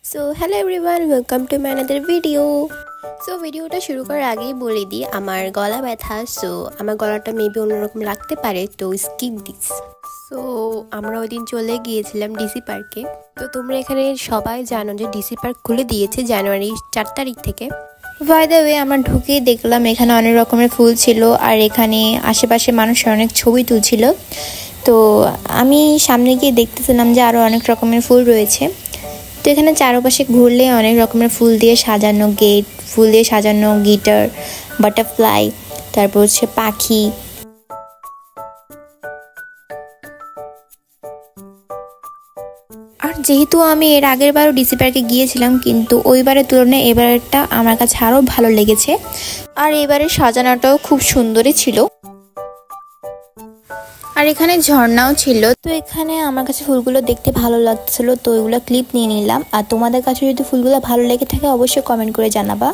So hello everyone, welcome to my another video. So ভিডিওটা শুরু করার আগেই বলে দিই আমার গলা ব্যথা, সো আমার গলাটা মেবি অন্যরকম লাগতে পারে, তো স্কিপ দিস। সো আমরা ওই দিন চলে গিয়েছিলাম ডিসি পার্কে। তো তোমরা এখানে সবাই জানো যে ডিসি পার্ক খুলে দিয়েছে জানুয়ারি 4 তারিখ থেকে। বাই দ্য ওয়ে, আমরা ঢুকেই দেখলাম এখানে অনেক রকমের ফুল ছিল, আর এখানে আশেপাশে মানুষের অনেক ছবি তুলছিল। তো আমি সামনে গিয়ে দেখতেছিলাম যে আরও অনেক রকমের ফুল রয়েছে। তো এখানে চারপাশে ঘুরলে অনেক রকমের ফুল দিয়ে সাজানো গেট, ফুল দিয়ে সাজানো গিটার, বাটারফ্লাই, তারপর হচ্ছে পাখি। আর যেহেতু আমি এর আগের বারও ডিসি পার্কে গিয়েছিলাম, কিন্তু ওইবারের তুলনায় এবারেরটা আমার কাছে আরও ভালো লেগেছে। আর এবারের সাজানোটাও খুব সুন্দরই ছিল। আর এখানে ঝর্ণাও ছিল। তো এখানে আমার কাছে ফুলগুলো দেখতে ভালো লাগছিল, তো ওইগুলো ক্লিপ নিয়ে নিলাম। আর তোমাদের কাছে যদি ফুলগুলো ভালো লেগে থাকে অবশ্যই কমেন্ট করে জানাবা।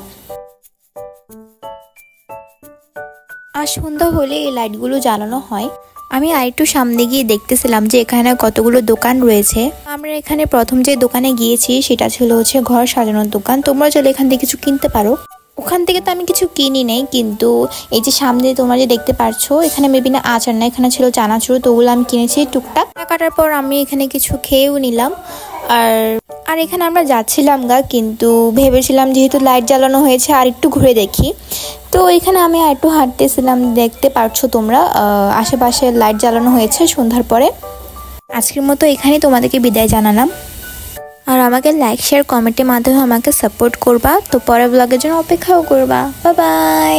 আর সন্ধ্যা হলে এই লাইটগুলো জ্বালানো হয়। আমি আরেকটু সামনে গিয়ে দেখতেছিলাম যে এখানে কতগুলো দোকান রয়েছে। আমরা এখানে প্রথম যে দোকানে গিয়েছি সেটা ছিল হচ্ছে ঘর সাজানোর দোকান। তোমরা চলে এখান থেকে কিছু কিনতে পারো। ওখান থেকে তো আমি কিছু কিনি নেই, কিন্তু এই যে সামনে তোমরা যে দেখতে পারছো এখানে মেবি না আচার না, এখানে ছিল চানাচুর, তো ওগুলো আমি কিনেছি টুকটাক। কাটার পর আমি এখানে কিছু খেয়েও নিলাম। আর এখানে আমরা যাচ্ছিলাম কিন্তু ভেবেছিলাম যেহেতু লাইট জ্বালানো হয়েছে আর একটু ঘুরে দেখি। তো এখানে আমি আর একটু হাঁটতেছিলাম, দেখতে পারছো তোমরা আশেপাশে লাইট জ্বালানো হয়েছে সন্ধ্যার পরে। আজকের মতো এখানেই তোমাদেরকে বিদায় জানালাম। আর আমাকে লাইক, শেয়ার, কমেন্টের মাধ্যমে আমাকে সাপোর্ট করবা। তো পরের ব্লগের জন্য অপেক্ষাও করবা। Bye bye.